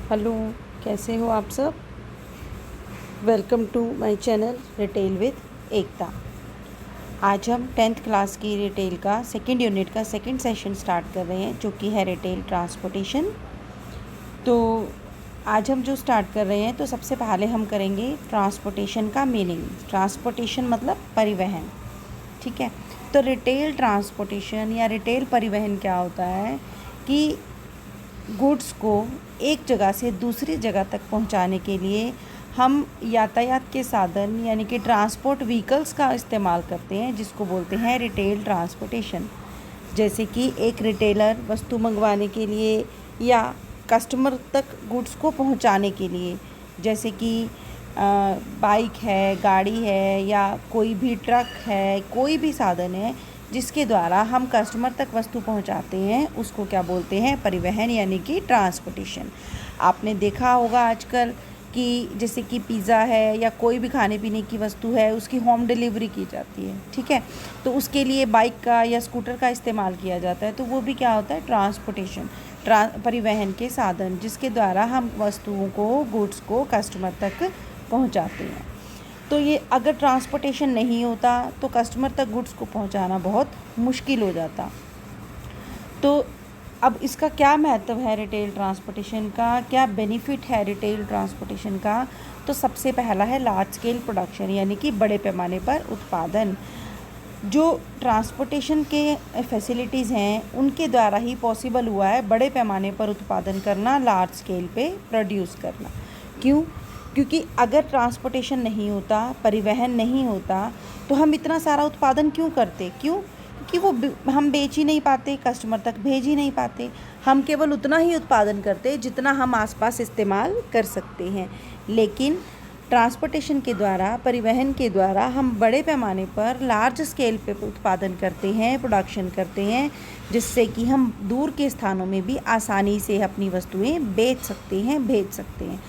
Hello, कैसे हो आप सब। Welcome to my channel retail with Ekta. आज हम 10th क्लास की रिटेल का सेकंड यूनिट का सेकंड सेशन स्टार्ट कर रहे हैं, जो कि है रिटेल ट्रांसपोर्टेशन। तो आज हम जो स्टार्ट कर रहे हैं, तो सबसे पहले हम करेंगे ट्रांसपोर्टेशन का मीनिंग। ट्रांसपोर्टेशन मतलब परिवहन, ठीक है। तो रिटेल ट्रांसपोर्टेशन या रिटेल परिवहन क्या होता है कि गुड्स को एक जगह से दूसरी जगह तक पहुंचाने के लिए हम यातायात के साधन यानी कि ट्रांसपोर्ट व्हीकल्स का इस्तेमाल करते हैं, जिसको बोलते हैं रिटेल ट्रांसपोर्टेशन। जैसे कि एक रिटेलर वस्तु मंगवाने के लिए या कस्टमर तक गुड्स को पहुंचाने के लिए, जैसे कि बाइक है, गाड़ी है या कोई भी ट्रक है, कोई भी साधन है जिसके द्वारा हम कस्टमर तक वस्तु पहुंचाते हैं, उसको क्या बोलते हैं? परिवहन यानी कि ट्रांसपोर्टेशन। आपने देखा होगा आजकल कि जैसे कि पिज़्ज़ा है या कोई भी खाने पीने की वस्तु है, उसकी होम डिलीवरी की जाती है, ठीक है। तो उसके लिए बाइक का या स्कूटर का इस्तेमाल किया जाता है, तो वो भी क्या होता है? ट्रांसपोर्टेशन, परिवहन के साधन जिसके द्वारा हम वस्तुओं को, गुड्स को कस्टमर तक पहुंचाते हैं। तो ये अगर ट्रांसपोर्टेशन नहीं होता तो कस्टमर तक गुड्स को पहुंचाना बहुत मुश्किल हो जाता। तो अब इसका क्या महत्व है रिटेल ट्रांसपोर्टेशन का, क्या बेनिफिट है रिटेल ट्रांसपोर्टेशन का? तो सबसे पहला है लार्ज स्केल प्रोडक्शन, यानी कि बड़े पैमाने पर उत्पादन। जो ट्रांसपोर्टेशन के फैसिलिटीज़ हैं, उनके द्वारा ही पॉसिबल हुआ है बड़े पैमाने पर उत्पादन करना, लार्ज स्केल पे प्रोड्यूस करना। क्यों? क्योंकि अगर ट्रांसपोर्टेशन नहीं होता, परिवहन नहीं होता, तो हम इतना सारा उत्पादन क्यों करते? क्यों? क्योंकि वो हम बेच ही नहीं पाते, कस्टमर तक भेज ही नहीं पाते। हम केवल उतना ही उत्पादन करते जितना हम आसपास इस्तेमाल कर सकते हैं। लेकिन ट्रांसपोर्टेशन के द्वारा, परिवहन के द्वारा हम बड़े पैमाने पर लार्ज स्केल पे उत्पादन करते हैं, प्रोडक्शन करते हैं, जिससे कि हम दूर के स्थानों में भी आसानी से अपनी वस्तुएं बेच सकते हैं, भेज सकते हैं।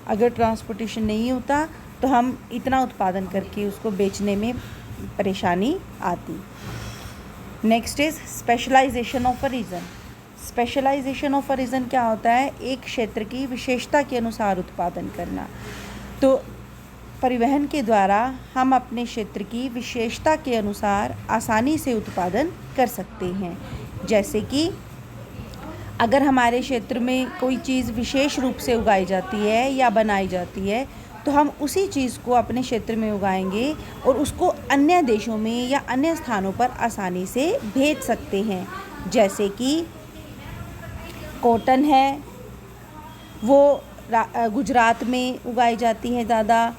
अगर ट्रांसपोर्टेशन नहीं होता तो हम इतना उत्पादन करके उसको बेचने में परेशानी आती। Next is specialisation of a region. Specialisation of a region क्या होता है? एक क्षेत्र की विशेषता के अनुसार उत्पादन करना। तो परिवहन के द्वारा हम अपने क्षेत्र की विशेषता के अनुसार आसानी से उत्पादन कर सकते हैं। जैसे कि अगर हमारे क्षेत्र में कोई चीज़ विशेष रूप से उगाई जाती है या बनाई जाती है, तो हम उसी चीज़ को अपने क्षेत्र में उगाएंगे और उसको अन्य देशों में या अन्य स्थानों पर आसानी से भेज सकते हैं। जैसे कि कॉटन है, वो गुजरात में उगाई जाती है ज़्यादा,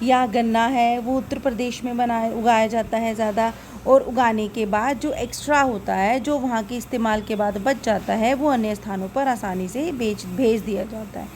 या गन्ना है, वो उत्तर प्रदेश में उगाया जाता है ज़्यादा, और उगाने के बाद जो एक्स्ट्रा होता है, जो वहाँ के इस्तेमाल के बाद बच जाता है, वो अन्य स्थानों पर आसानी से भेज दिया जाता है।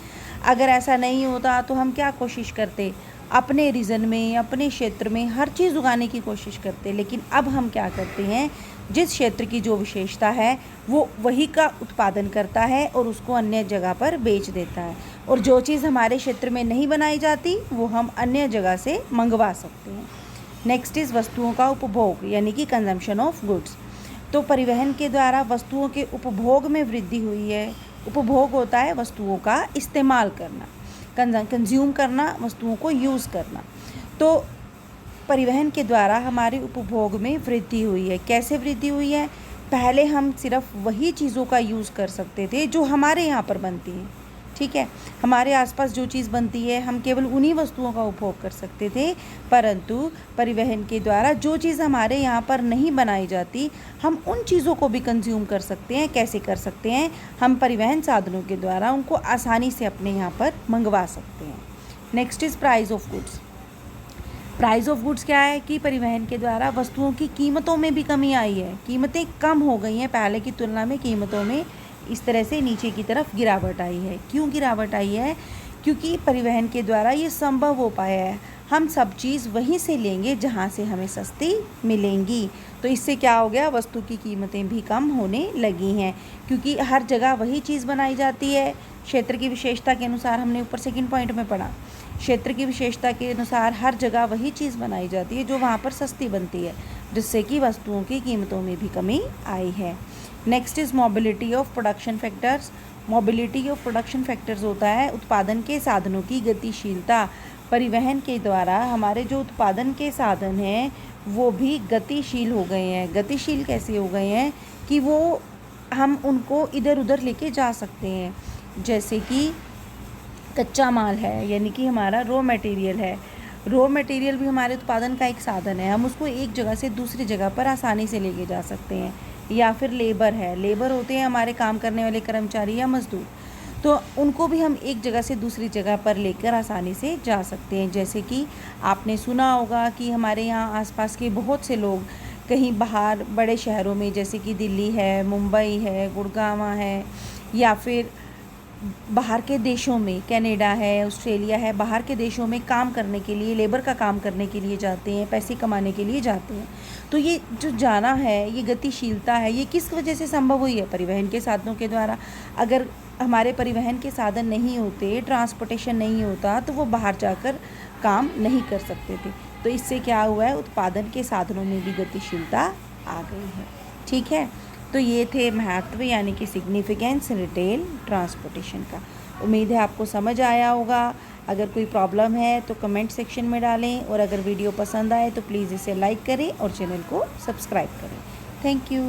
अगर ऐसा नहीं होता तो हम क्या कोशिश करते? अपने रीजन में, अपने क्षेत्र में हर चीज़ उगाने की कोशिश करते। लेकिन अब हम क्या करते हैं? जिस क्षेत्र की जो विशेषता है, वो वही का उत्पादन करता है और उसको अन्य जगह पर बेच देता है। और जो चीज़ हमारे क्षेत्र में नहीं बनाई जाती, वो हम अन्य जगह से मंगवा सकते हैं। नेक्स्ट इज़ वस्तुओं का उपभोग, यानी कि कंजम्पशन ऑफ गुड्स। तो परिवहन के द्वारा वस्तुओं के उपभोग में वृद्धि हुई है। उपभोग होता है वस्तुओं का इस्तेमाल करना, कंज्यूम करना, वस्तुओं को यूज़ करना। तो परिवहन के द्वारा हमारे उपभोग में वृद्धि हुई है। कैसे वृद्धि हुई है? पहले हम सिर्फ वही चीज़ों का यूज़ कर सकते थे जो हमारे यहाँ पर बनती हैं, ठीक है। हमारे आसपास जो चीज़ बनती है, हम केवल उन्हीं वस्तुओं का उपभोग कर सकते थे। परंतु परिवहन के द्वारा जो चीज़ हमारे यहाँ पर नहीं बनाई जाती, हम उन चीज़ों को भी कंज्यूम कर सकते हैं। कैसे कर सकते हैं? हम परिवहन साधनों के द्वारा उनको आसानी से अपने यहाँ पर मंगवा सकते हैं। Next is price of goods. Price of goods क्या है? कि परिवहन के द्वारा वस्तुओं की कीमतों में भी कमी आई है। कीमतें कम हो गई हैं, पहले की तुलना में कीमतों में इस तरह से नीचे की तरफ गिरावट आई है। क्यों गिरावट आई है? क्योंकि परिवहन के द्वारा ये संभव हो पाया है। हम सब चीज़ वहीं से लेंगे जहाँ से हमें सस्ती मिलेंगी। तो इससे क्या हो गया? वस्तु की कीमतें भी कम होने लगी हैं, क्योंकि हर जगह वही चीज़ बनाई जाती है। क्षेत्र की विशेषता के अनुसार, हमने ऊपर सेकंड पॉइंट में पढ़ा, क्षेत्र की विशेषता के अनुसार हर जगह वही चीज़ बनाई जाती है जो वहाँ पर सस्ती बनती है, जिससे कि वस्तुओं की कीमतों में भी कमी आई है। Next is mobility of production factors. Mobility of production factors होता है उत्पादन के साधनों की गतिशीलता। परिवहन के द्वारा हमारे जो उत्पादन के साधन हैं वो भी गतिशील हो गए हैं। गतिशील कैसे हो गए हैं कि वो हम उनको इधर उधर लेके जा सकते हैं। जैसे कि कच्चा माल है, यानी कि हमारा रॉ मटेरियल है। रॉ मटेरियल भी हमारे उत्पादन का एक साधन है, हम उसको एक जगह से दूसरी जगह पर आसानी से लेके जा सकते हैं। या फिर लेबर है, लेबर होते हैं हमारे काम करने वाले कर्मचारी या मजदूर, तो उनको भी हम एक जगह से दूसरी जगह पर लेकर आसानी से जा सकते हैं। जैसे कि आपने सुना होगा कि हमारे यहाँ आसपास के बहुत से लोग कहीं बाहर बड़े शहरों में, जैसे कि दिल्ली है, मुंबई है, गुड़गांव है, या फिर बाहर के देशों में कनाडा है, ऑस्ट्रेलिया है, बाहर के देशों में काम करने के लिए, लेबर का काम करने के लिए जाते हैं, पैसे कमाने के लिए जाते हैं। तो ये जो जाना है, ये गतिशीलता है, ये किस वजह से संभव हुई है? परिवहन के साधनों के द्वारा। अगर हमारे परिवहन के साधन नहीं होते, ट्रांसपोर्टेशन नहीं होता, तो वो बाहर जाकर काम नहीं कर सकते थे। तो इससे क्या हुआ है, उत्पादन के साधनों में भी गतिशीलता आ गई है। ठीक है, तो ये थे महत्व यानी कि सिग्निफिकेंस रिटेल ट्रांसपोर्टेशन का। उम्मीद है आपको समझ आया होगा। अगर कोई प्रॉब्लम है तो कमेंट सेक्शन में डालें, और अगर वीडियो पसंद आए तो प्लीज़ इसे लाइक करें और चैनल को सब्सक्राइब करें। Thank you.